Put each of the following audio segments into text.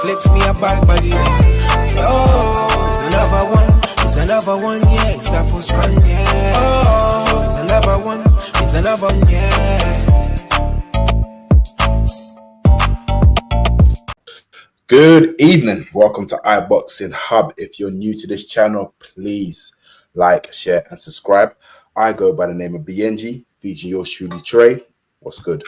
flips me a back body. So, it's another one, yeah. It's a full strong, yeah. Oh, it's another one, yeah. Good evening. Welcome to iBoxingHub. If you're new to this channel, please like, share, and subscribe. I go by the name of Biyenge, featuring yours truly, Trey. What's good?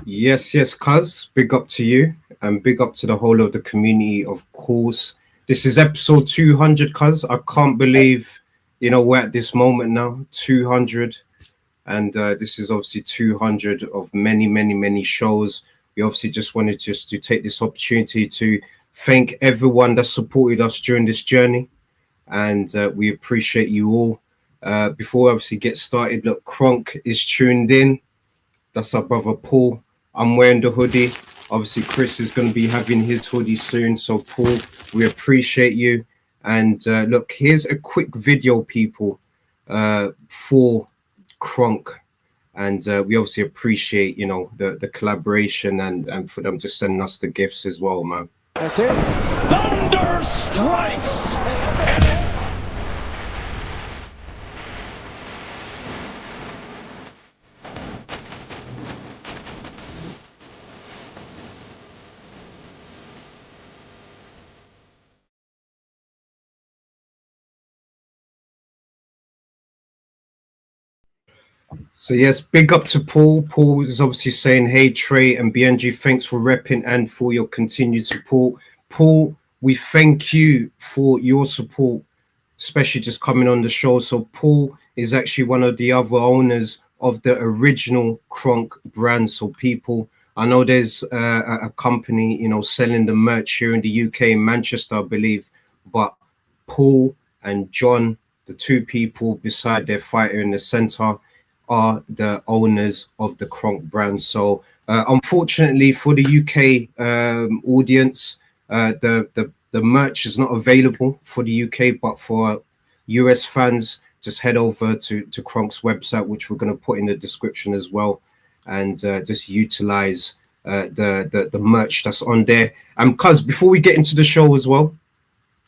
Yes, cuz. Big up to you and big up to the whole of the community, of course. This is episode 200, cuz. I can't believe, we're at this moment now, 200. And this is obviously 200 of many shows. We obviously just wanted to take this opportunity to thank everyone that supported us during this journey. And we appreciate you all. Before we obviously get started, look, Kronk is tuned in. That's our brother Paul. I'm wearing the hoodie. Obviously, Chris is going to be having his hoodie soon. So, Paul, we appreciate you. And look, here's a quick video, people, for Kronk. And we obviously appreciate, the collaboration and for them just sending us the gifts as well, man. That's it. Thunder strikes. So yes, big up to Paul. Paul is obviously saying, hey, Trey and Biyenge, thanks for repping and for your continued support. Paul, we thank you for your support, especially just coming on the show. So Paul is actually one of the other owners of the original Kronk brand. So people, I know there's a company, selling the merch here in the UK, in Manchester, I believe. But Paul and John, the two people beside their fighter in the center, are the owners of the Kronk brand. So unfortunately for the UK audience, the merch is not available for the UK, but for US fans, just head over to Kronk's website, which we're going to put in the description as well, and just utilize the merch that's on there. Cuz before we get into the show as well,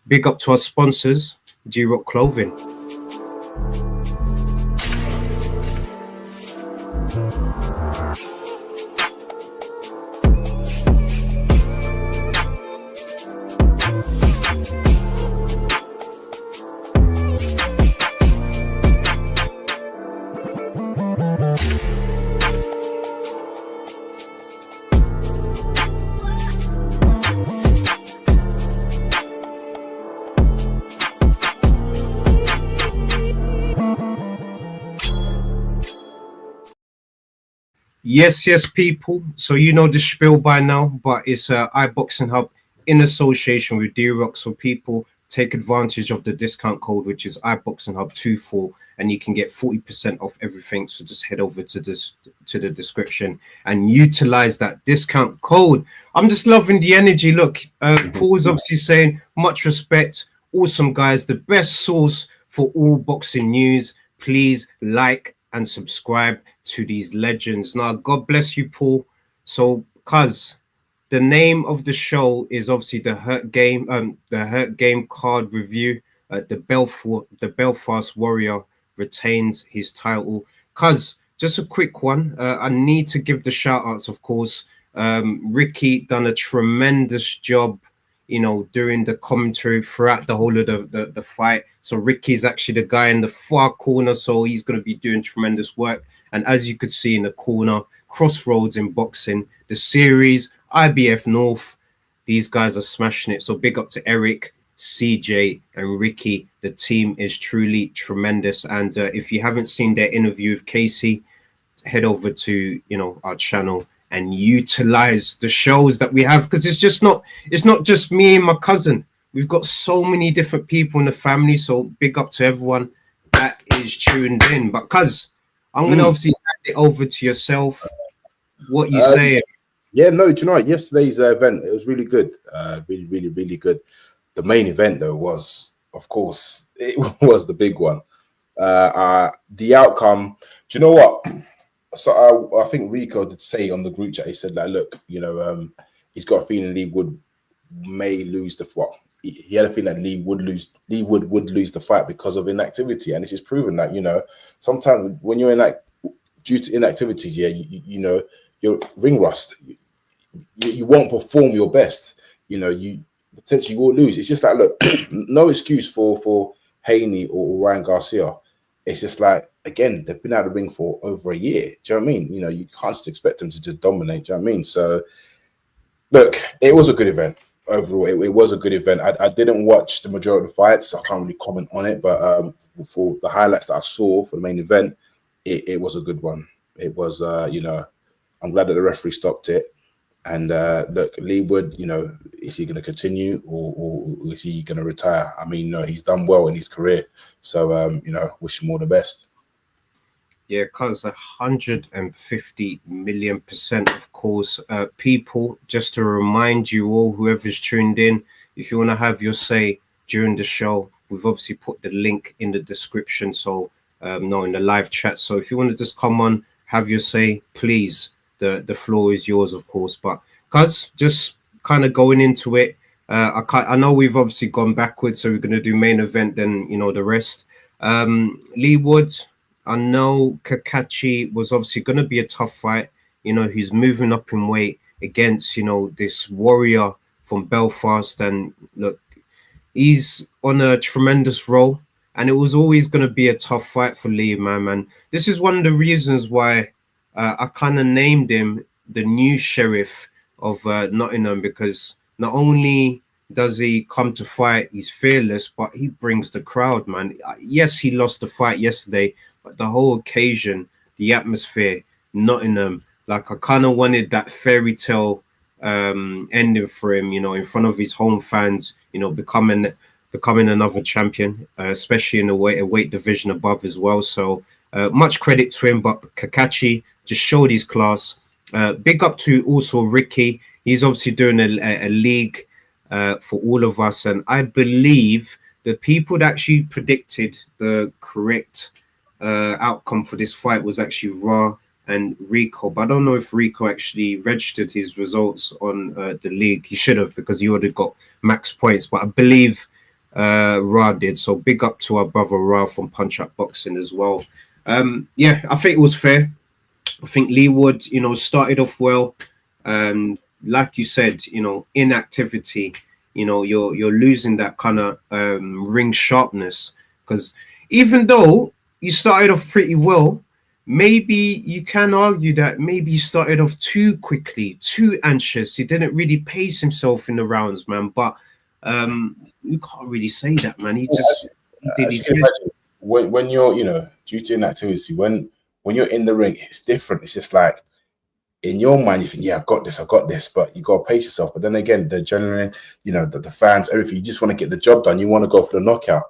big up to our sponsors, G-Rock Clothing. Yes, people. So you know the spiel by now, but it's iBoxingHub in association with D-Rock. So people, take advantage of the discount code, which is iBoxingHub24, and you can get 40% off everything. So just head over to the description and utilize that discount code. I'm just loving the energy. Look, Paul's obviously saying much respect. Awesome guys, the best source for all boxing news. Please like and subscribe to these legends. Now, God bless you, Paul. So, cuz the name of the show is obviously the Hurt Game card review. The Belfast Warrior retains his title. Cuz, just a quick one. I need to give the shout outs, of course. Ricky done a tremendous job, during the commentary throughout the whole of the fight. So Ricky's actually the guy in the far corner, so he's going to be doing tremendous work. And as you could see in the corner, Crossroads in boxing, the series, IBF North, these guys are smashing it. So big up to Eric, CJ, and Ricky. The team is truly tremendous. And if you haven't seen their interview with Casey, head over to our channel and utilize the shows that we have, because it's not just me and my cousin. We've got so many different people in the family. So big up to everyone that is tuned in. But cuz I'm gonna obviously hand it over to yourself. What you saying? Yeah, no, do you know what? Yesterday's event, it was really good. Really good. The main event though was, of course, it was the big one. The outcome, do you know what? So I think Rico did say on the group chat, he said, like, look, he's got a feeling he would may lose the what. He had a feeling that Lee would lose the fight because of inactivity, and this is proven that, you know, sometimes when you're due to inactivity, yeah, you know, your ring rust, you won't perform your best. You know, you potentially will lose. It's just like, look, no excuse for Haney or Ryan Garcia. It's just like, again, they've been out of the ring for over a year. Do you know what I mean? You know, you can't just expect them to just dominate. Do you know what I mean? So, look, it was a good event. Overall, it was a good event. I didn't watch the majority of the fights, so I can't really comment on it. But for the highlights that I saw for the main event, it was a good one. It was, you know, I'm glad that the referee stopped it. And look, Lee Wood, you know, is he going to continue or is he going to retire? I mean, no, he's done well in his career. So, you know, wish him all the best. Yeah, because 150 million%, of course. People, just to remind you all, whoever's tuned in, if you want to have your say during the show, we've obviously put the link in the description. So, no, in the live chat. So if you want to just come on, have your say, please. The floor is yours, of course. But guys, just kind of going into it, I know we've obviously gone backwards, so we're going to do main event, then, you know, the rest. Lee Wood, I know Kakachi was obviously going to be a tough fight. You know, he's moving up in weight against, you know, this warrior from Belfast. And look, he's on a tremendous roll. And it was always going to be a tough fight for Lee, man. This is one of the reasons why I kind of named him the new sheriff of Nottingham, because not only does he come to fight, he's fearless, but he brings the crowd, man. Yes, he lost the fight yesterday, but the whole occasion, the atmosphere, Nottingham, like I kind of wanted that fairy tale ending for him, you know, in front of his home fans, you know, becoming another champion, especially in the weight division above as well. So much credit to him, but Kakachi just showed his class. Big up to also Ricky. He's obviously doing a league for all of us. And I believe the people that actually predicted the correct outcome for this fight was actually Ra and Rico. But I don't know if Rico actually registered his results on the league. He should have, because he already got max points. But I believe Ra did. So big up to our brother Ra from Punch Up Boxing as well. Yeah, I think it was fair. I think Lee Wood, you know, started off well. Like you said, you know, inactivity, you know, you're losing that kind of ring sharpness, because even though you started off pretty well, maybe you can argue that maybe he started off too quickly, too anxious. He didn't really pace himself in the rounds, man. But you can't really say that, man. He just did his best. When you're, you know, due to inactivity, when you're in the ring, it's different. It's just like, in your mind, you think, yeah, I got this, but you got to pace yourself. But then again, the adrenaline, you know, the fans, everything, you just want to get the job done. You want to go for the knockout.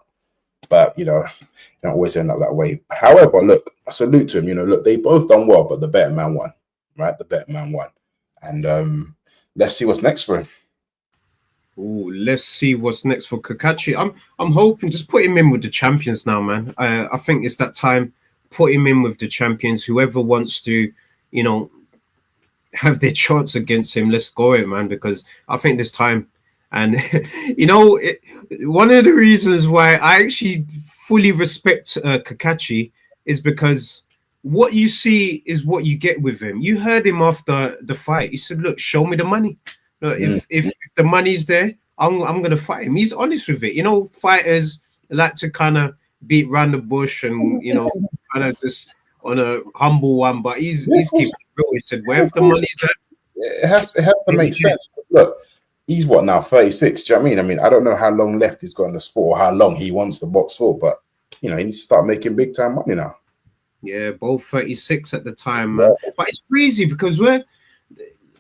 But, you know, you don't always end up that way. However, look, I salute to him. You know, look, they both done well, but the better man won, right? The better man won. And let's see what's next for him. Oh, let's see what's next for Kakachi. I'm hoping just put him in with the champions now, man. I think it's that time. Put him in with the champions. Whoever wants to, you know, have their chance against him, let's go it, man, because I think this time. And you know, one of the reasons why I actually fully respect Kakachi is because what you see is what you get with him. You heard him after the fight. He said, look, show me the money. Look, if the money's there, I'm gonna fight him. He's honest with it. You know, fighters like to kind of beat around the bush and, you know, kind of just on a humble one, but he's keeping it real. He said, wherever the money's at, it has to make sense. Look, he's what now, 36? Do you know what I mean? I mean, I don't know how long left he's got in the sport or how long he wants to box for, but you know, he needs to start making big time money now. Yeah, both 36 at the time, man. Yeah. But it's crazy because we're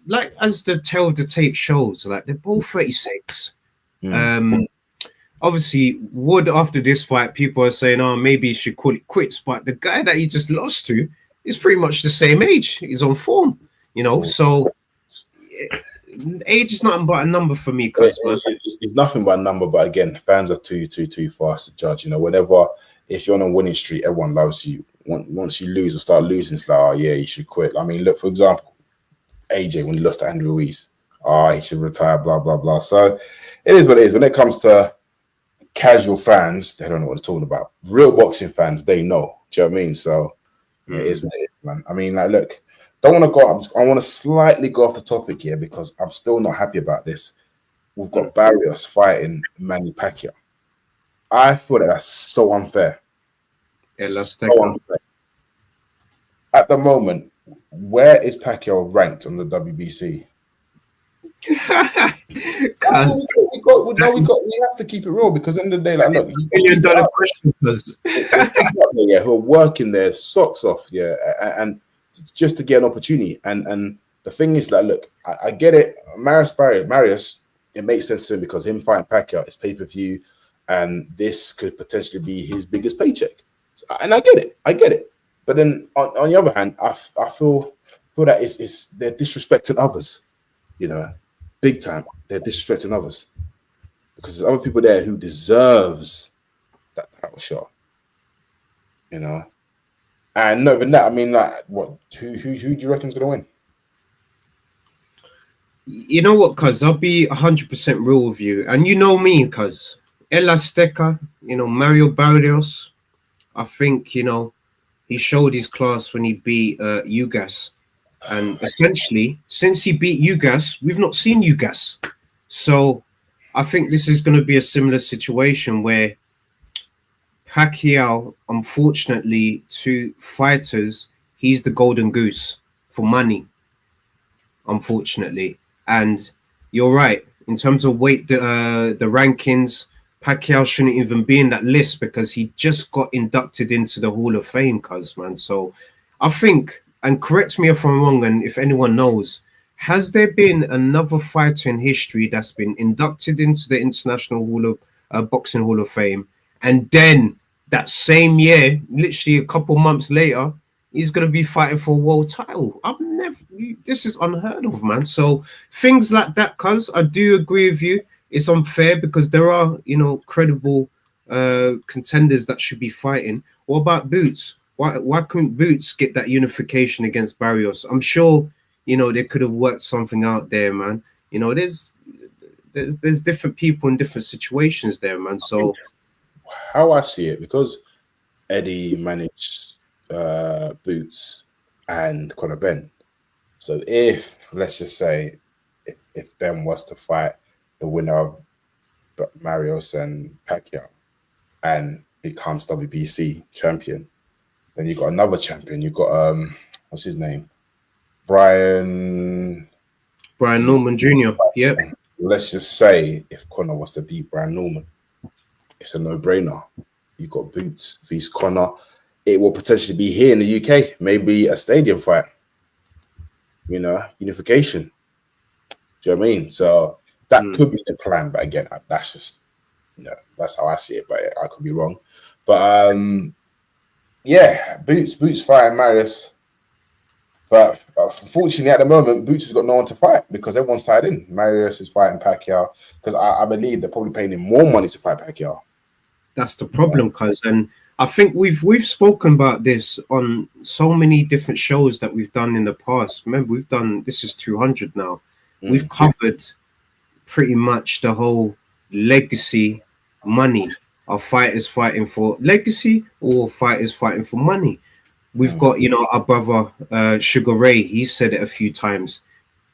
like, as the tale of the tape shows, like they're both 36. Obviously, Wood, after this fight, people are saying, oh, maybe he should call it quits. But the guy that he just lost to is pretty much the same age. He's on form, you know. So age is nothing but a number for me, cuz it's nothing but a number. But again, fans are too fast to judge. You know, whenever if you're on a winning streak, everyone loves you. Once you lose or start losing, it's like, oh yeah, you should quit. I mean, look, for example, AJ when he lost to Andrew Ruiz, he should retire, blah, blah, blah. So it is what it is. When it comes to casual fans, they don't know what they're talking about. Real boxing fans, they know. Do you know what I mean? So it is what it is, man. I mean, like, look, don't want to go. I want to slightly go off the topic here because I'm still not happy about this. We've got Barrios fighting Manny Pacquiao. I feel that that's so unfair. So unfair. At the moment, where is Pacquiao ranked on the WBC? We have to keep it real because in the day, like, look, $1 million yeah, who are working their socks off, yeah, and just to get an opportunity. And the thing is, like, look, I get it. Marius, it makes sense to him because him fighting Pacquiao is pay-per-view, and this could potentially be his biggest paycheck. And I get it. But then on the other hand, I feel that it's they're disrespecting others, you know, big time. They're disrespecting others because there's other people there who deserves that title shot, you know. And not even that, I mean, like, what? Who do you reckon is gonna win? You know what, cuz I'll be 100% real with you, and you know me, cuz El Azteca, you know, Mario Barrios. I think, you know, he showed his class when he beat Ugas. And essentially, since he beat Ugas, we've not seen Ugas. So I think this is going to be a similar situation where Pacquiao, unfortunately, to fighters, he's the golden goose for money, unfortunately. And you're right. In terms of weight, the rankings, Pacquiao shouldn't even be in that list because he just got inducted into the Hall of Fame, cuz, man. So I think, and correct me if I'm wrong, and if anyone knows, has there been another fighter in history that's been inducted into the International Hall of Boxing Hall of Fame, and then that same year, literally a couple months later, he's going to be fighting for a world title? This is unheard of, man. So things like that, cuz, I do agree with you. It's unfair because there are, you know, credible contenders that should be fighting. What about Boots? Why couldn't Boots get that unification against Barrios? I'm sure, you know, they could have worked something out there, man. You know, there's different people in different situations there, man. So how I see it, because Eddie managed Boots and Conor Ben. So if, let's just say, if Ben was to fight the winner of Marios and Pacquiao and becomes WBC champion, then you got another champion. You got what's his name? Brian Norman Jr. Yep. Let's just say if Conor was to beat Brian Norman, it's a no-brainer. You got Boots vs Conor. It will potentially be here in the UK, maybe a stadium fight. You know, unification. Do you know what I mean? So that could be the plan, but again, that's just, you know, that's how I see it. But I could be wrong. But yeah, Boots fighting Marius. But unfortunately, at the moment, Boots has got no one to fight because everyone's tied in. Marius is fighting Pacquiao because I believe they're probably paying him more money to fight Pacquiao. That's the problem, cuz, and I think we've spoken about this on so many different shows that we've done in the past. Remember, we've done, this is 200 now. We've covered pretty much the whole legacy money. Are fighters fighting for legacy or fighters fighting for money? We've got, you know, our brother Sugar Ray. He said it a few times.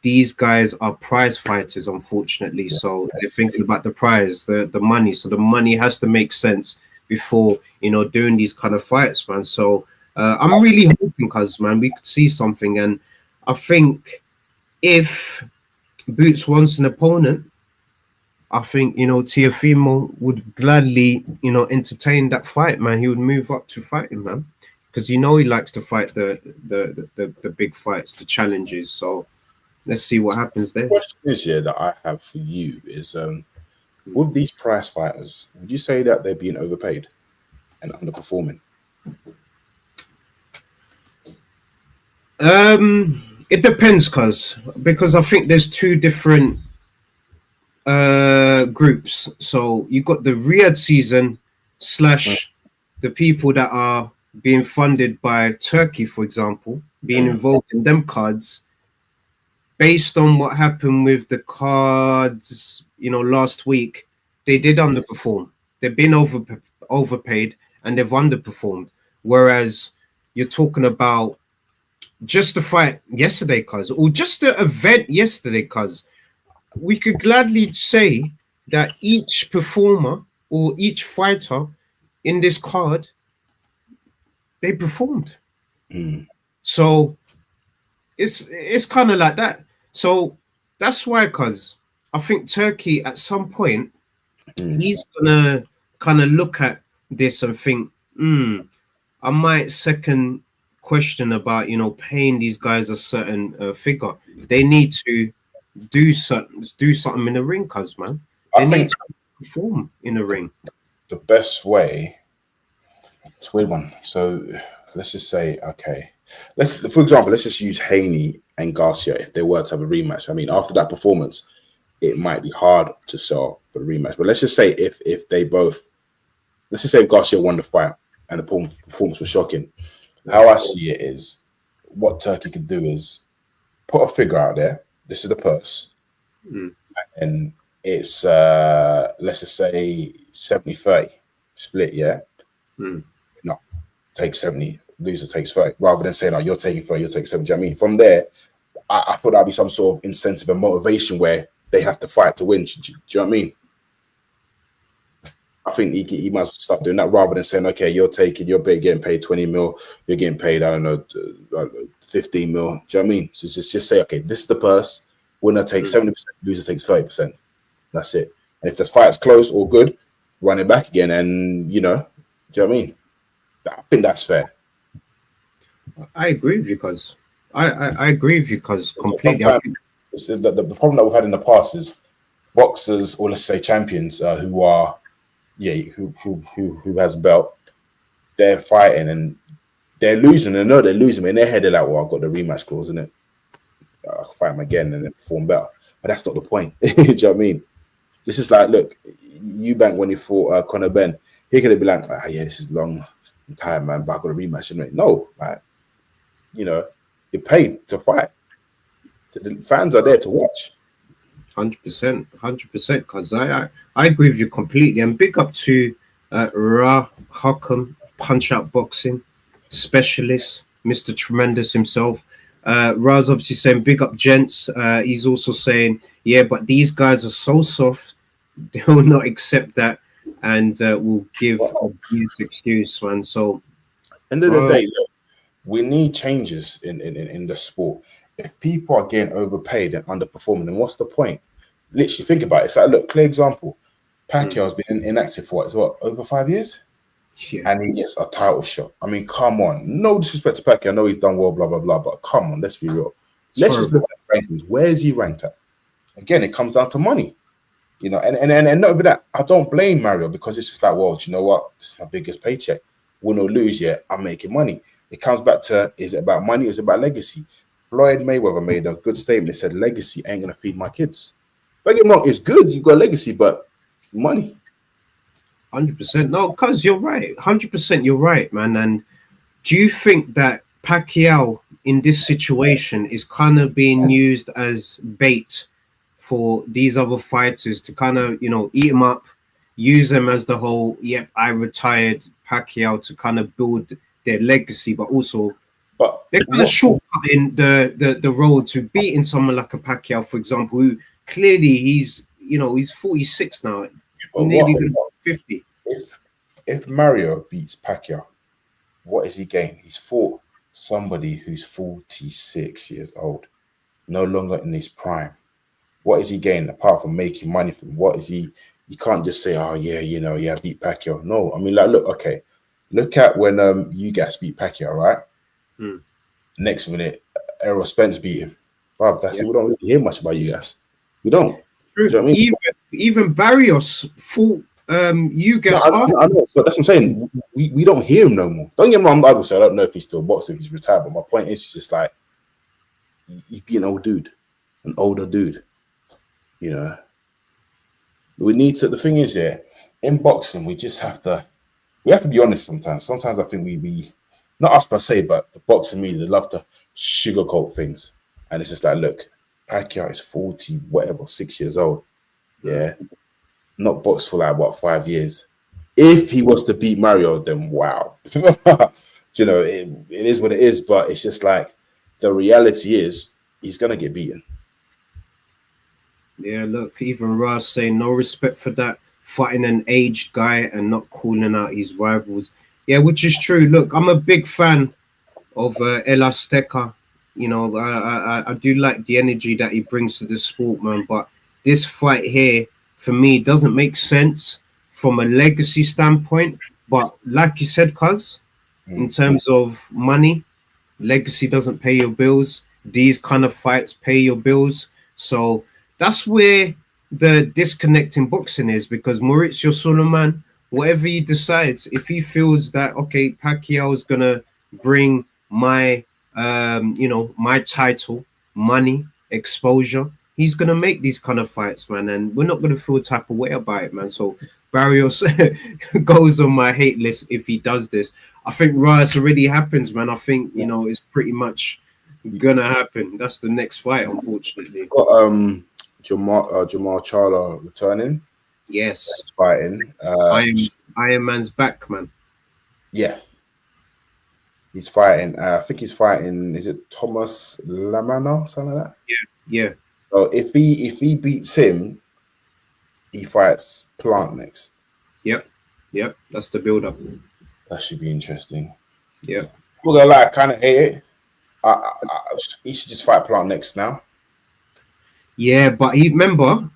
These guys are prize fighters, unfortunately. So they're thinking about the prize, the money. So the money has to make sense before, you know, doing these kind of fights, man. So I'm really hoping, cuz, man, we could see something. And I think if Boots wants an opponent, I think, you know, Teofimo would gladly, you know, entertain that fight, man. He would move up to fighting, man, because, you know, he likes to fight the big fights, the challenges. So let's see what happens there. The question is, yeah, that I have for you is, with these prize fighters, would you say that they're being overpaid and underperforming? It depends, because I think there's two different groups. So you got the Riyadh season / the people that are being funded by Turkey, for example, being involved in them cards. based on what happened with the cards, last week, they did underperform. They've been overpaid and they've underperformed. Whereas you're talking about just the fight yesterday, or just the event yesterday, we could gladly say that each performer or each fighter in this card, they performed. So it's kind of like that. So that's why, I think Turkey at some point, he's gonna kind of look at this and think, I might second question about paying these guys a certain figure. They need to do something in the ring, man. They need to perform in the ring. The best way, it's a weird one. So let's just say, okay, for example, let's just use Haney and Garcia if they were to have a rematch. I mean, after that performance, it might be hard to sell for the rematch. But let's just say if they both, let's just say if Garcia won the fight and the performance was shocking. How I see it is, what Turkey could do is put a figure out there. This is the purse. And it's, let's just say 70-30 split, yeah? No, take 70, loser takes 30. Rather than saying, you're taking 30, you'll take 70. I mean, from there, I thought that'd be some sort of incentive and motivation where they have to fight to win. Do you know what I mean? I think he might as well start doing that rather than saying, okay, you're getting paid 20 mil, you're getting paid, I don't know, 15 mil. Do you know what I mean? So just say, okay, this is the purse. Winner takes 70%, loser takes 30%. That's it. And if the fight's close or good, run it back again. And, do you know what I mean? I think that's fair. I agree with you, cuz. I agree with you, cuz, completely. The problem that we've had in the past is boxers, or let's say champions, who are, who has a belt, they're fighting and they're losing. They know they're losing. In their head, they're like, well, I've got the rematch clause, in it. I can fight him again and then perform better. But that's not the point. Do you know what I mean? This is like, look, Eubank when he fought Conor Ben, he could have been like, yeah, this is long time, man, but I've got a rematch. And no, like, you're paid to fight. The fans are there to watch. 100%, because I agree with you completely. And big up to Ra Hakum, Punch Out Boxing specialist, Mr. Tremendous himself. Ra's obviously saying big up, gents. He's also saying, yeah, but these guys are so soft, they will not accept that and will give a excuse, man. So, end of the day, look, we need changes in the sport. If people are getting overpaid and underperforming, then what's the point? Literally, think about it. It's like, look, clear example. Pacquiao's been inactive for over 5 years? Yeah. And he gets a title shot. I mean, come on. No disrespect to Pacquiao. I know he's done well, blah, blah, blah, but come on, let's be real. Let's just look at rankings. Where is he ranked at? Again, it comes down to money. And not over that, I don't blame Mario because it's just like, well, do you know what? This is my biggest paycheck. Win or lose, yeah, I'm making money. It comes back to, is it about money or is it about legacy? Floyd Mayweather made a good statement. He said, legacy ain't going to feed my kids. Don't get me wrong, it's good. You've got legacy, but money. 100%. No, because you're right. 100% you're right, man. And do you think that Pacquiao in this situation is kind of being used as bait for these other fighters to kind of, eat them up, use them as the whole, yep, I retired Pacquiao to kind of build their legacy, but also they're kind of shortcutting the road to beating someone like a Pacquiao, for example, who clearly he's 46 now, nearly 50. If Mario beats Pacquiao, what is he gain? He's fought somebody who's 46 years old, no longer in his prime. What is he gain apart from making money from? What is he? You can't just say, oh yeah, I beat Pacquiao. No, I mean, like, look at when you guys beat Pacquiao, right? Next minute, Errol Spence beat him. Wow, that's it. We don't really hear much about you guys. We don't. True. Do you know what I mean? Even Barrios fought you guys. I know, but that's what I'm saying. We don't hear him no more. Don't get me wrong, I don't know if he's still boxing, if he's retired, but my point is just like he's being an older dude. We need to. The thing is, in boxing, we have to be honest sometimes. Sometimes I think we not us per se, but the boxing media, they love to sugarcoat things. And it's just like, look, Pacquiao is 40, whatever, 6 years old. Yeah. Not boxed for like, what, 5 years. If he was to beat Mario, then wow. You know, it is what it is, but it's just like the reality is he's going to get beaten. Yeah, look, even Raz saying no respect for that, fighting an aged guy and not calling out his rivals. Yeah, which is true. Look, I'm a big fan of El Azteca. You know, I do like the energy that he brings to the sport, man. But this fight here, for me, doesn't make sense from a legacy standpoint. But like you said, cuz, in terms of money, legacy doesn't pay your bills. These kind of fights pay your bills. So that's where the disconnect in boxing is, because Maurizio Sulaiman, whatever he decides, if he feels that, okay, Pacquiao is going to bring my, you know, my title, money, exposure, he's going to make these kind of fights, man. And we're not going to feel a type of way about it, man. So Barrios goes on my hate list if he does this. I think Rice already happens, man. I think, you know, it's pretty much gonna happen. That's the next fight, unfortunately. Got Jamal Charlo returning. Yes, he's fighting. Iron Man's back, man. Yeah, he's fighting. I think he's fighting. Is it Thomas Lamana, something like that? Yeah. So if he beats him, he fights Plant next. Yep. That's the build up. That should be interesting. Yeah. We're gonna like kind of hate it. He should just fight Plant next now. Yeah, but remember,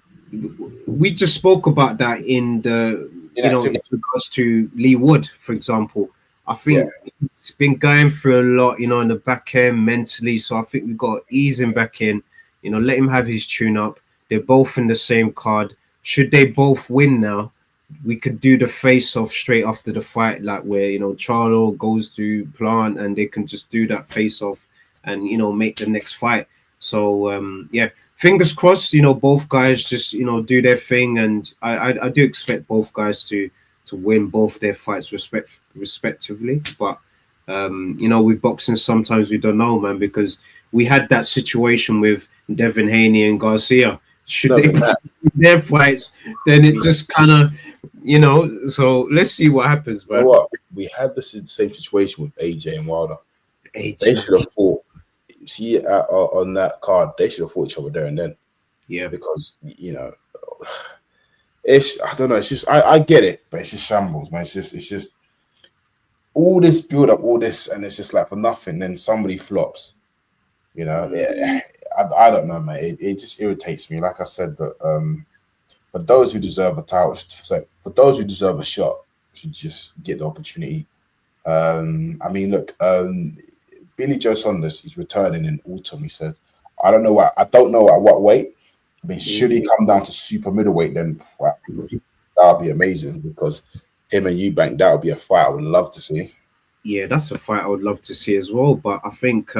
we just spoke about that in the in regards to Lee Wood, for example. I think it's been going through a lot, you know, in the back end mentally. So I think we've got to ease him back in, you know, let him have his tune up. They're both in the same card. Should they both win now, we could do the face off straight after the fight, like where, you know, Charlo goes to Plant and they can just do that face off and, you know, make the next fight. So yeah, fingers crossed, you know, both guys just, you know, do their thing. And I do expect both guys to win both their fights respectively. But you know, with boxing sometimes we don't know, man, because we had that situation with Devin Haney and Garcia. Should they win their fights, then it just kind of, you know, so let's see what happens, man. You know what? We had the same situation with AJ and Wilder. They should have fought. See, on that card, they should have fought each other there and then. Yeah, because, you know, it's, I don't know, it's just, I get it, but it's just shambles, man. It's just all this build up, all this, and it's just like for nothing. Then somebody flops, you know. I don't know, man. It just irritates me. Like I said, that for those who deserve a title, for those who deserve a shot, should just get the opportunity. I mean, look, Billy Joe Saunders, he's returning in autumn. He says, I don't know at what weight. I mean, should he come down to super middleweight, then wow, that would be amazing, because him and Eubank, that would be a fight I would love to see. Yeah, that's a fight I would love to see as well. But I think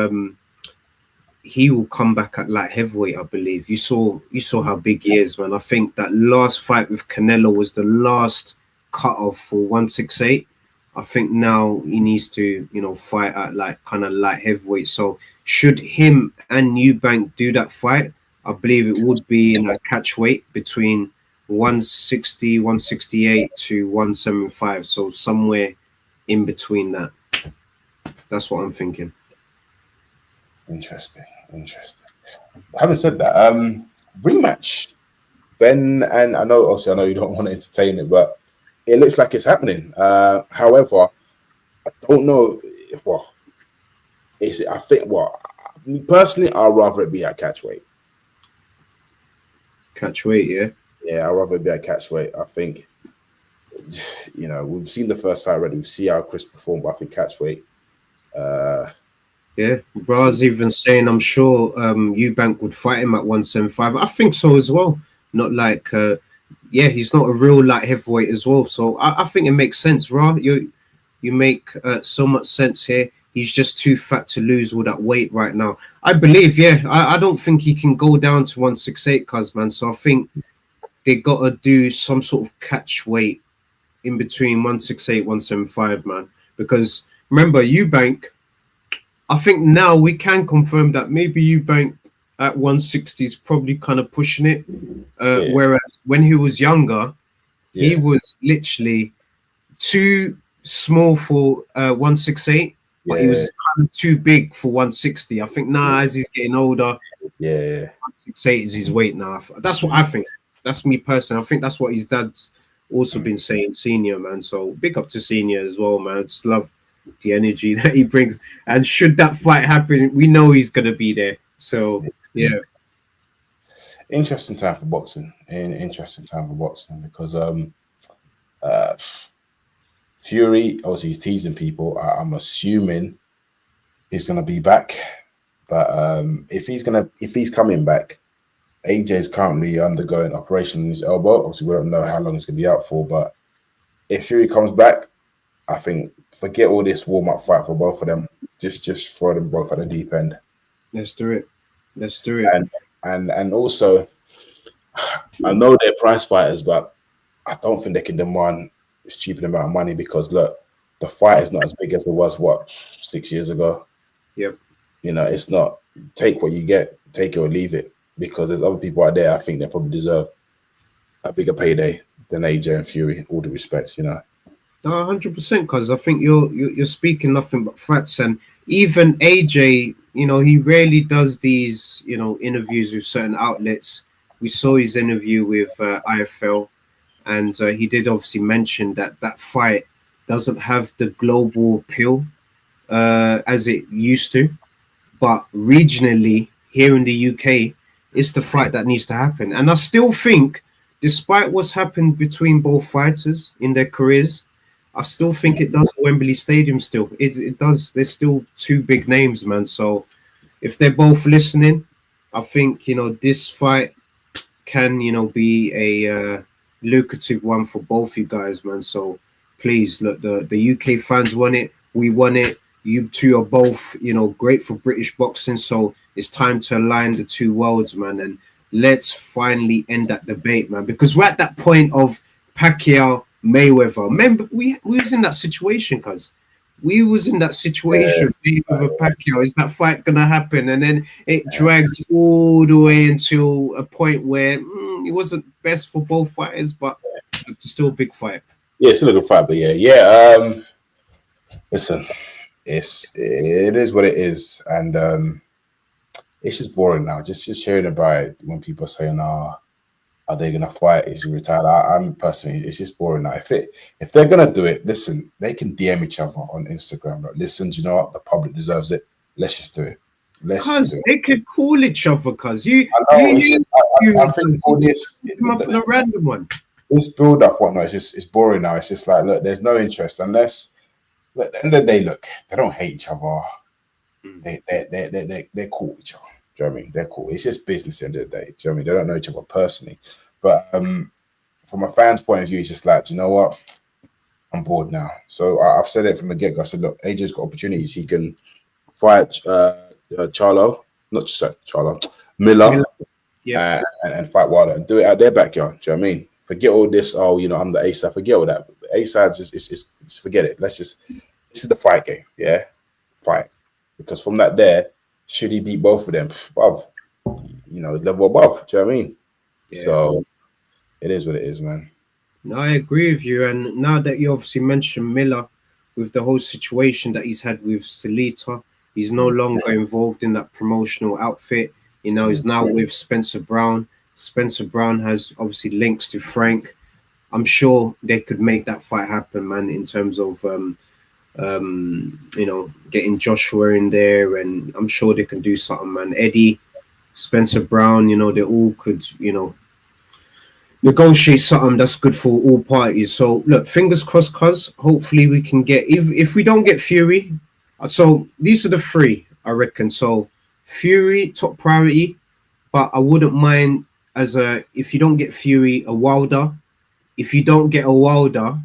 he will come back at light heavyweight, I believe. You saw how big he is, man. I think that last fight with Canelo was the last cut-off for 168. I think now he needs to, you know, fight at like kind of light heavyweight. So should him and Eubank do that fight, I believe it would be in a catch weight between 160, 168 to 175. So somewhere in between that. That's what I'm thinking. Interesting. Having said that, rematch. Ben, and I know you don't want to entertain it, but it looks like it's happening. However, I don't know. Well, I think, personally, I'd rather it be at catchweight. Catchweight, yeah. Yeah, I'd rather it be at catchweight. I think, you know, we've seen the first fight already. We see how Chris performed, but I think catchweight. Yeah, Raz even saying, I'm sure Eubank would fight him at 175. I think so as well. Not like, he's not a real light heavyweight as well. So I think it makes sense, Raz. You make so much sense here. He's just too fat to lose all that weight right now. I believe, I don't think he can go down to 168, cuz, man. So I think they got to do some sort of catch weight in between 168, 175, man. Because remember, Eubank, I think now we can confirm that maybe Eubank at 160 is probably kind of pushing it. Yeah. Whereas when he was younger, he Yeah. was literally too small for 168, but he Yeah. was kind of too big for 160. I think now as he's getting older, Yeah. 168 is his weight now. That's what I think. That's me personally. I think that's what his dad's also been saying, Senior, man. So big up to Senior as well, man. I just love the energy that he brings. And should that fight happen, we know he's gonna be there. So yeah. Interesting time for boxing. Interesting time for boxing because Fury, obviously he's teasing people. I'm assuming he's gonna be back. But if he's coming back, AJ is currently undergoing operation in his elbow. Obviously, we don't know how long it's going to be out for. But if Fury comes back, I think forget all this warm-up fight for both of them. Just throw them both at the deep end. Let's do it. Let's do it. And also, I know they're prize fighters, but I don't think they can demand a stupid amount of money because look, the fight is not as big as it was 6 years ago. Yep. You know, it's not take what you get, take it or leave it. Because there's other people out there, I think they probably deserve a bigger payday than AJ and Fury. All the respects, you know. 100%, because I think you're speaking nothing but facts, and even AJ, you know, he rarely does these, you know, interviews with certain outlets. We saw his interview with IFL, and he did obviously mention that fight doesn't have the global appeal as it used to, but regionally here in the UK. It's the fight that needs to happen. And I still think, despite what's happened between both fighters in their careers, I still think it does Wembley Stadium still. It does. There's still two big names, man. So if they're both listening, I think, you know, this fight can, you know, be a lucrative one for both you guys, man. So please, look, the UK fans want it. We want it. You two are both, you know, great for British boxing. So it's time to align the two worlds, man. And let's finally end that debate, man. Because we're at that point of Pacquiao, Mayweather. Remember, we was in that situation, cuz. We was in that situation, Mayweather, Pacquiao. Is that fight going to happen? And then it dragged all the way until a point where it wasn't best for both fighters, but it's still a big fight. Yeah, it's still a good fight, but yeah. Listen. It is what it is, and it's just boring now. Just hearing about it when people are saying, "Are they gonna fight? Is he retired?" I'm personally, it's just boring now. If they're gonna do it, listen, they can DM each other on Instagram. Like, listen, do you know what? The public deserves it. Let's just do it. Because they could call each other. Because I think for this, come up with a random one. This build up, whatnot, it's boring now. It's just like, look, there's no interest unless. At the end of the day, look, they don't hate each other. They're cool with each other. Do you know what I mean? They're cool. It's just business at the end of the day. Do you know what I mean? They don't know each other personally. But from a fan's point of view, it's just like, do you know what? I'm bored now. So I've said it from the get-go. I said, look, AJ's got opportunities. He can fight Miller, yeah, and fight Wilder and do it out their backyard. Do you know what I mean? Forget all this. Oh, you know, I'm the A side. Forget all that. A side's just forget it. This is the fight game. Yeah, fight. Because from that there, should he beat both of them? Above, you know, level above. Do you know what I mean? Yeah. So it is what it is, man. No, I agree with you. And now that you obviously mentioned Miller, with the whole situation that he's had with Salita, he's no longer involved in that promotional outfit. You know, he's now with Spencer Brown. Spencer Brown has obviously links to Frank. I'm sure they could make that fight happen, man, in terms of, you know, getting Joshua in there. And I'm sure they can do something, man. Eddie, Spencer Brown, you know, they all could, you know, negotiate something that's good for all parties. So, look, fingers crossed, cuz. Hopefully we can get, if we don't get Fury, so these are the three, I reckon. So, Fury, top priority, but I wouldn't mind if you don't get Fury, a Wilder. If you don't get a Wilder,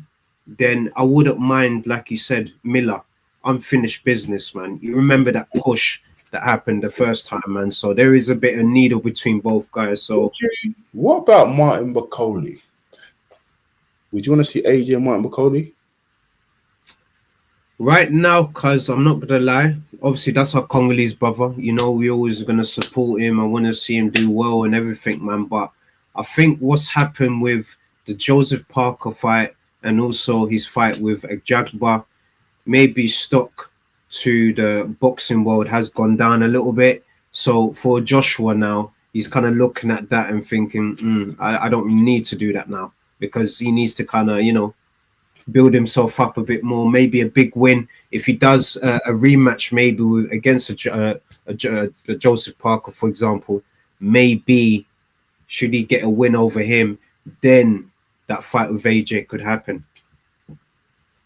then I wouldn't mind, like you said, Miller. Unfinished business, man. You remember that push that happened the first time, man. So there is a bit of needle between both guys. So what about Martin Bakole? Would you want to see AJ and Martin Bakole? Right now, cause I'm not gonna lie, obviously that's our Congolese brother. You know, we always gonna support him. I want to see him do well and everything, man. But I think what's happened with the Joseph Parker fight and also his fight with Jagba, maybe stock to the boxing world has gone down a little bit. So for Joshua now, he's kind of looking at that and thinking, I don't need to do that now because he needs to kind of, build himself up a bit more. Maybe a big win if he does a rematch, maybe against a Joseph Parker, for example. Maybe should he get a win over him, then that fight with AJ could happen.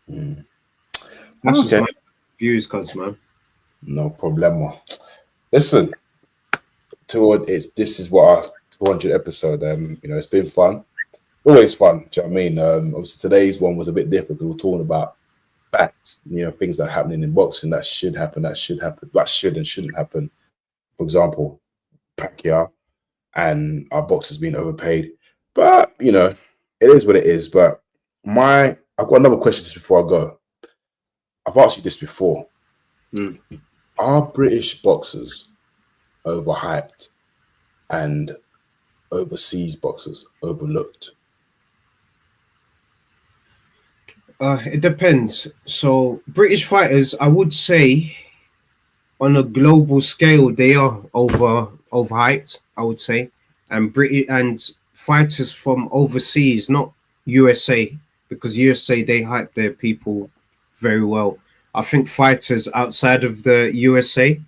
That's just my views, cuz, man. No problemo. Listen, this is what our 200 episode. It's been fun. Always fun. Do you know what I mean? Obviously today's one was a bit different because we're talking about facts, things that are happening in boxing that should happen, that should and shouldn't happen. For example, Pacquiao and our boxers being overpaid. But it is what it is. But I've got another question just before I go. I've asked you this before. Are British boxers overhyped and overseas boxers overlooked? It depends. So British fighters, I would say, on a global scale, they are overhyped, I would say, and fighters from overseas, not USA, because USA they hype their people very well. I think fighters outside of the USA,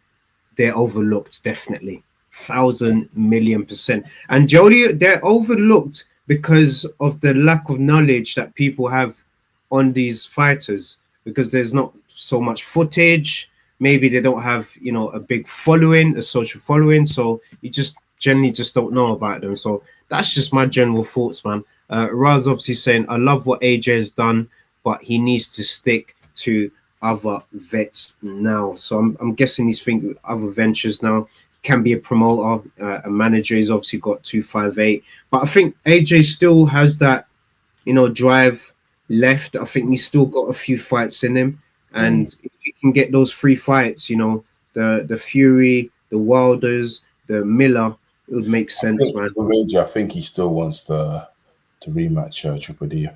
they're overlooked, definitely, 1,000,000,000%. And Jody, they're overlooked because of the lack of knowledge that people have on these fighters, because there's not so much footage. Maybe they don't have a big following, a social following, so you just generally just don't know about them. So that's just my general thoughts, man. Raz obviously saying I love what AJ has done, but he needs to stick to other vets now. So I'm guessing he's thinking other ventures now. He can be a promoter, a manager. He's obviously got 258, but I think AJ still has that drive left. I think he's still got a few fights in him, and if he can get those 3 fights, the Fury, the Wilders, the Miller, it would make sense, man. I think he still wants to rematch Triple D. I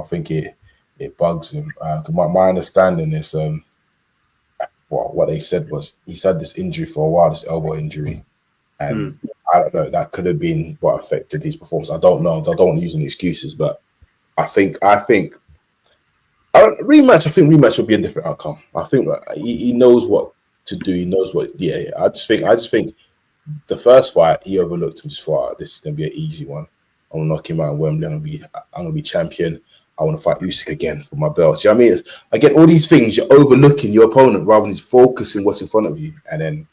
think it bugs him. My understanding is what they said was he's had this injury for a while, this elbow injury, and I don't know, that could have been what affected his performance. I don't know. I don't want to use any excuses, but I think rematch. I think rematch will be a different outcome. I think he knows what to do. He knows what. Yeah. I just think the first fight he overlooked him. Just thought this is gonna be an easy one. I want to knock him out in Wembley. I'm gonna be champion. I want to fight Usyk again for my belt. See what I mean? Again, all these things you're overlooking your opponent rather than just focusing what's in front of you, and then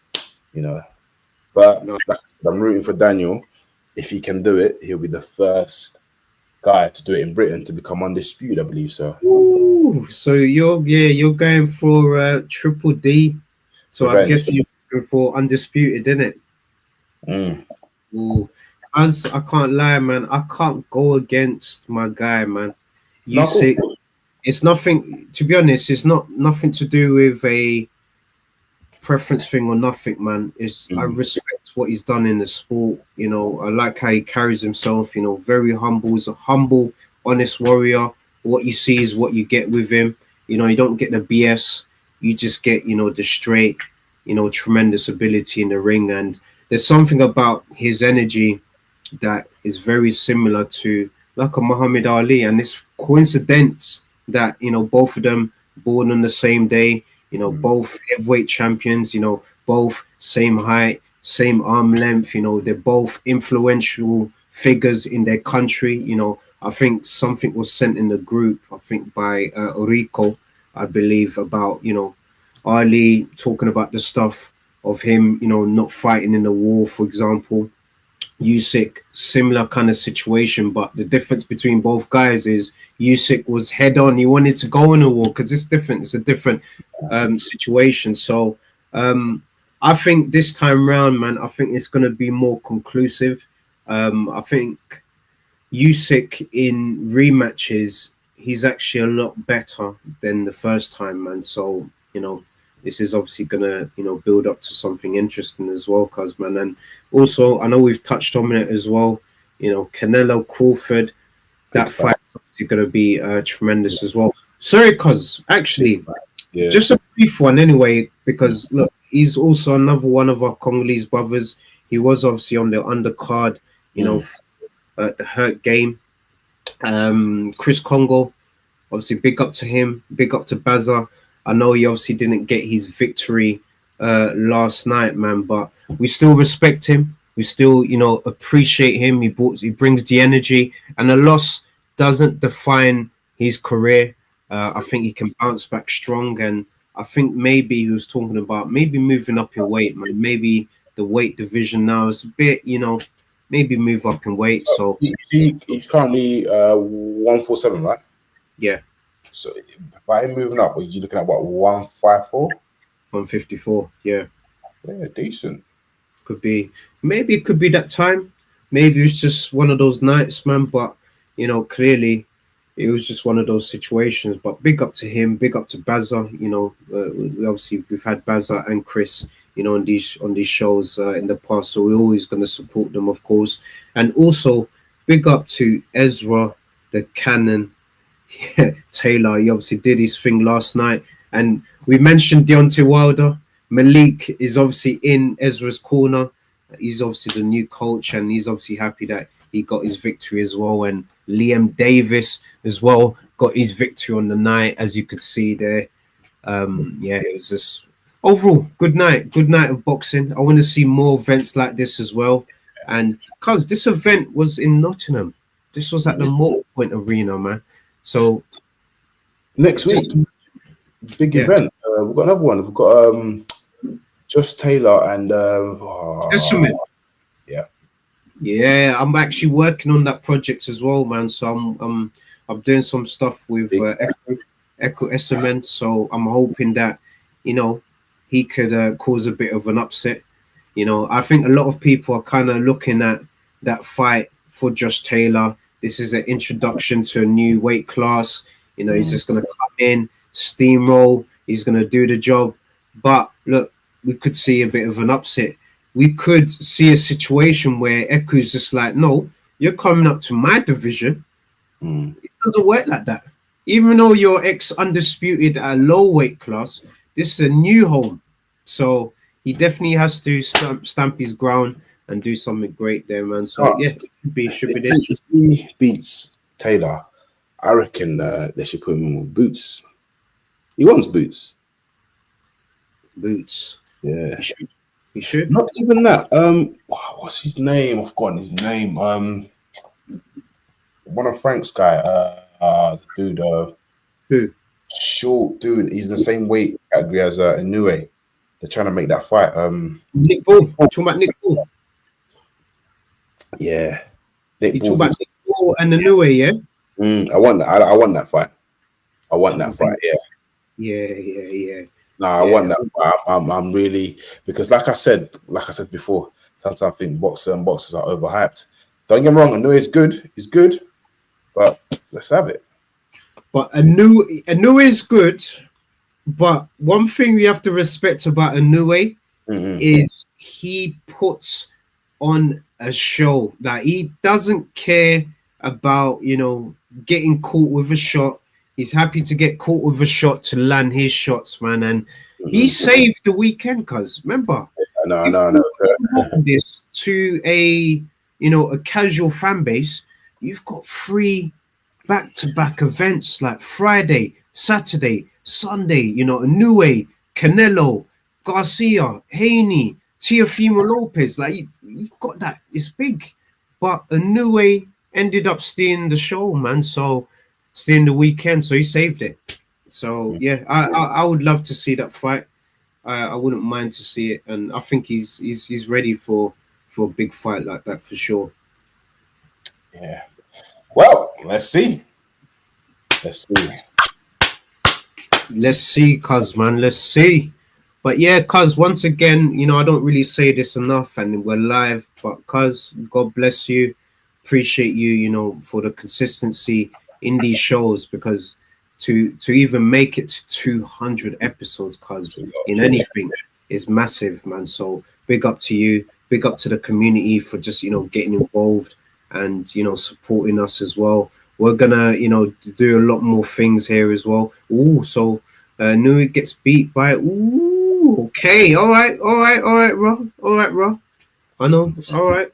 But like I said, I'm rooting for Daniel. If he can do it, he'll be the first guy to do it in Britain to become undisputed, I believe so. Ooh, so you're going for Triple D. So I guess you're going for undisputed, isn't it? Ooh. As I can't lie, man, I can't go against my guy, man. Usyk. It's nothing, to be honest, it's nothing to do with a preference thing or nothing, man. I respect what he's done in the sport. I like how he carries himself, very humble. He's a humble, honest warrior. What you see is what you get with him. You don't get the BS. You just get, the straight, tremendous ability in the ring. And there's something about his energy that is very similar to like a Muhammad Ali. And it's coincidence that, both of them born on the same day, both heavyweight champions, both same height, same arm length, they're both influential figures in their country. I think something was sent in the group, I think by Orico, I believe, about, Ali talking about the stuff of him, not fighting in the war, for example. Usyk, similar kind of situation, but the difference between both guys is Usyk was head on. He wanted to go in a war because it's different. It's a different situation. So I think this time round, man, I think it's going to be more conclusive. I think Usyk in rematches, he's actually a lot better than the first time, man. So, this is obviously gonna, build up to something interesting as well, cuz man. And also, I know we've touched on it as well. Canelo Crawford, that fight is obviously gonna be tremendous as well. Sorry, cuz actually, just a brief one anyway, because look, he's also another one of our Congolese brothers. He was obviously on the undercard, the Hurt Game. Chris Congo, obviously big up to him, big up to Baza. I know he obviously didn't get his victory last night, man, but we still respect him. We still, appreciate him. He brings the energy, and a loss doesn't define his career. I think he can bounce back strong, and I think maybe he was talking about maybe moving up in weight, man. Maybe the weight division now is a bit, maybe move up in weight. So he's currently 147, right? Yeah. So by him moving up, are you looking at what, 154? 154, yeah. Yeah, decent. Could be. Maybe it could be that time. Maybe it's just one of those nights, man. But clearly it was just one of those situations. But big up to him, big up to Baza. We've had Baza and Chris, on these shows in the past, so we're always going to support them, of course. And also big up to Ezra the Cannon Taylor. He obviously did his thing last night, and we mentioned Deontay Wilder. Malik is obviously in Ezra's corner. He's obviously the new coach, and he's obviously happy that he got his victory as well. And Liam Davis as well got his victory on the night, as you could see there. It was just overall good night of boxing. I want to see more events like this as well. And because this event was in Nottingham, this was at the Mortal Point Arena, man. So next week, big event. We've got another one. We've got Josh Taylor and yeah. I'm actually working on that project as well, man. So I'm doing some stuff with Echo Esserman. So I'm hoping that he could cause a bit of an upset. I think a lot of people are kind of looking at that fight for Josh Taylor. This is an introduction to a new weight class. He's just going to come in, steamroll. He's going to do the job. But look, we could see a bit of an upset. We could see a situation where Eku's just like, no, you're coming up to my division. It doesn't work like that. Even though you're ex-undisputed at a low weight class, this is a new home. So he definitely has to stamp his ground and do something great there, man. So should be there. If he beats Taylor, I reckon they should put him with boots. He wants boots. Yeah. He should. Not even that. What's his name? I've forgotten his name. One of Frank's guy. The dude. Who? Short dude. He's the same weight category as Inoue. They're trying to make that fight. Nick Ball. Talking about Nick Ball. Yeah. You talking about Nick Ball and Inoue, yeah? I want that. I want that fight. I want that fight. Yeah. Yeah. No, I want that fight. I'm really, because like I said before, sometimes I think boxers are overhyped. Don't get me wrong, Inoue is good. He's good, but let's have it. But Inoue is good. But one thing we have to respect about Inoue is he puts on a show. That he doesn't care about, getting caught with a shot. He's happy to get caught with a shot to land his shots, man. And he saved the weekend, cuz remember. No. This to a casual fan base. You've got 3 back-to-back events like Friday, Saturday, Sunday. Inoue, Canelo, Garcia, Haney, Teofimo Lopez. Like you've got that. It's big. But Inoue ended up stealing the show, man. So stealing the weekend, so he saved it. So yeah, I would love to see that fight. I wouldn't mind to see it, and I think he's ready for a big fight like that for sure. Yeah. Well, let's see. Let's see, cuz man. Let's see. But yeah, cuz once again, I don't really say this enough, and we're live. But cuz, God bless you. Appreciate you, for the consistency in these shows, because to even make it to 200 episodes, cause in anything is massive, man. So big up to you, big up to the community for just, you know, getting involved and, you know, supporting us as well. We're gonna, you know, do a lot more things here as well. Ooh, so Nui gets beat by, ooh, okay, all right, Ro. I know, all right.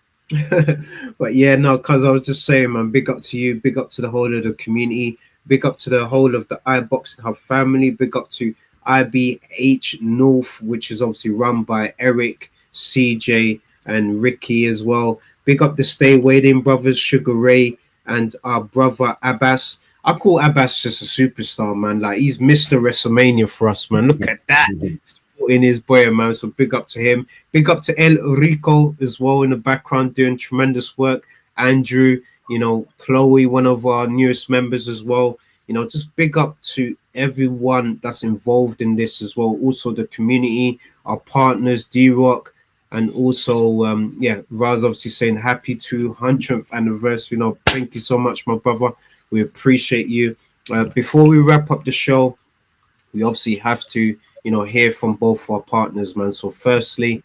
But yeah, no, cause I was just saying, man, big up to you, big up to the whole of the community, big up to the whole of the iBoxing Hub family, big up to IBH North, which is obviously run by Eric, CJ, and Ricky as well. Big up the Stay Waiting brothers, Sugar Ray, and our brother Abbas. I call Abbas just a superstar, man. Like, he's Mr. WrestleMania for us, man. Look at that. Supporting his boy, man. So big up to him. Big up to El Rico as well in the background, doing tremendous work. Andrew, you know, Chloe, one of our newest members as well. You know, just big up to everyone that's involved in this as well. Also the community, our partners, D-Rock, and also, yeah, Raz obviously saying happy 200th anniversary. You know, thank you so much, my brother. We appreciate you. Before we wrap up the show, we obviously have to, you know, hear from both our partners, man. So firstly,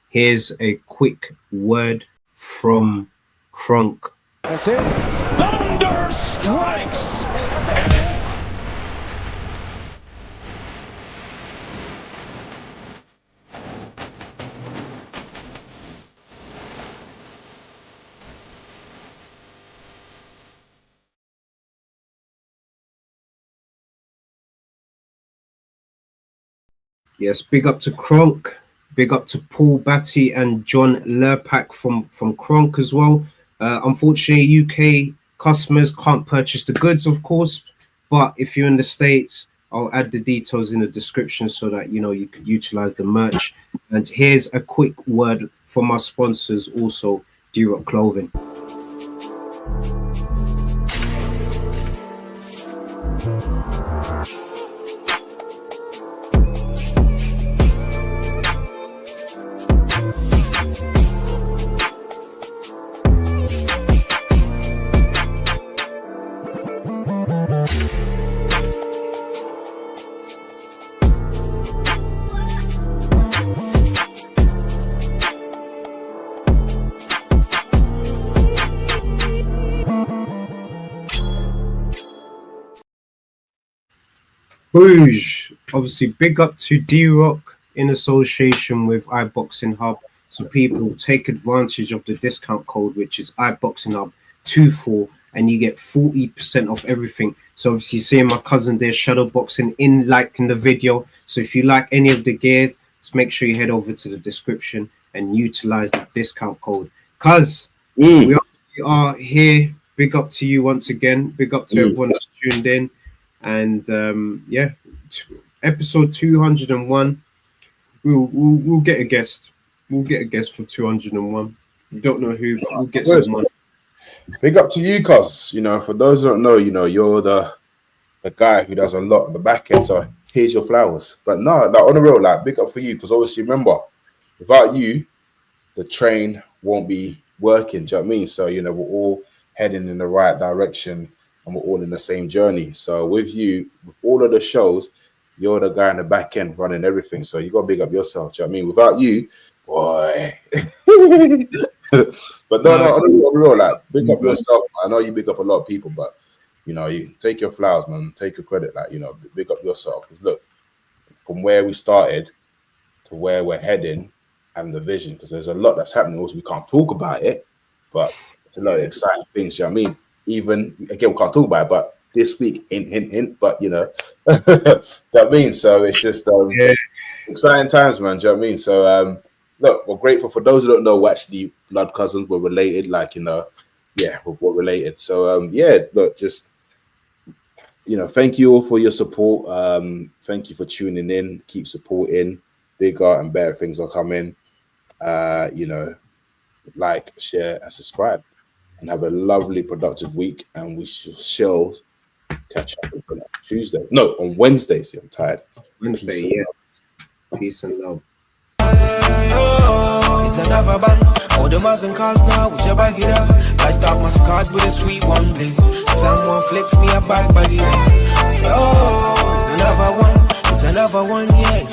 here's a quick word from Kronk. That's it. Thunder strikes. Yes, big up to Kronk, big up to Paul Batty and John Lerpak from Kronk as well. Unfortunately, UK customers can't purchase the goods, of course, but if you're in the States, I'll add the details in the description so that, you know, you could utilize the merch. And here's a quick word from our sponsors, also D-Rock Clothing. Bruges, obviously big up to D-Rock in association with iBoxingHub. So people take advantage of the discount code, which is iBoxingHub24, and you get 40% off everything. So obviously seeing my cousin there shadowboxing in the video. So if you like any of the gears, just make sure you head over to the description and utilize that discount code. Cuz we are here. Big up to you once again. Big up to everyone that's tuned in. And yeah, episode 201, we'll get a guest. We'll get a guest for 201. We don't know who, but we'll get some money. Big up to you, cuz, you know, for those who don't know, you know, you're the guy who does a lot on the back end. So here's your flowers. But no, like, on the real, like, big up for you, because obviously remember, without you, the train won't be working. Do you know what I mean? So, you know, we're all heading in the right direction. And we're all in the same journey. So with you, with all of the shows, you're the guy in the back end running everything. So you got to big up yourself. Do you know what I mean? Without you, boy. But no, on the real, like, big up yourself. I know you big up a lot of people, but, you know, you take your flowers, man. Take your credit. Like, you know, big up yourself. Because look, from where we started to where we're heading and the vision, because there's a lot that's happening. Also, we can't talk about it, but it's a lot of exciting things. You know what I mean? Even again, we can't talk about it, but this week, hint, but you know, that means so it's just exciting times, man. Do you know what I mean? So look, we're grateful for those who don't know. We're actually blood cousins. We're related, like, you know, yeah, we're related. So yeah, look, just, you know, thank you all for your support. Thank you for tuning in. Keep supporting. Bigger and better things are coming. You know, like, share, and subscribe. And have a lovely, productive week. And we shall catch up on Tuesday. No, on Wednesday. See, I'm tired. Wednesday, yeah. Peace and love. It's another band. All the Mars and cars now, which I bag it up. Light up my card with a sweet one bliss. Someone flex me a bag it up. Say, oh, it's another one, yeah.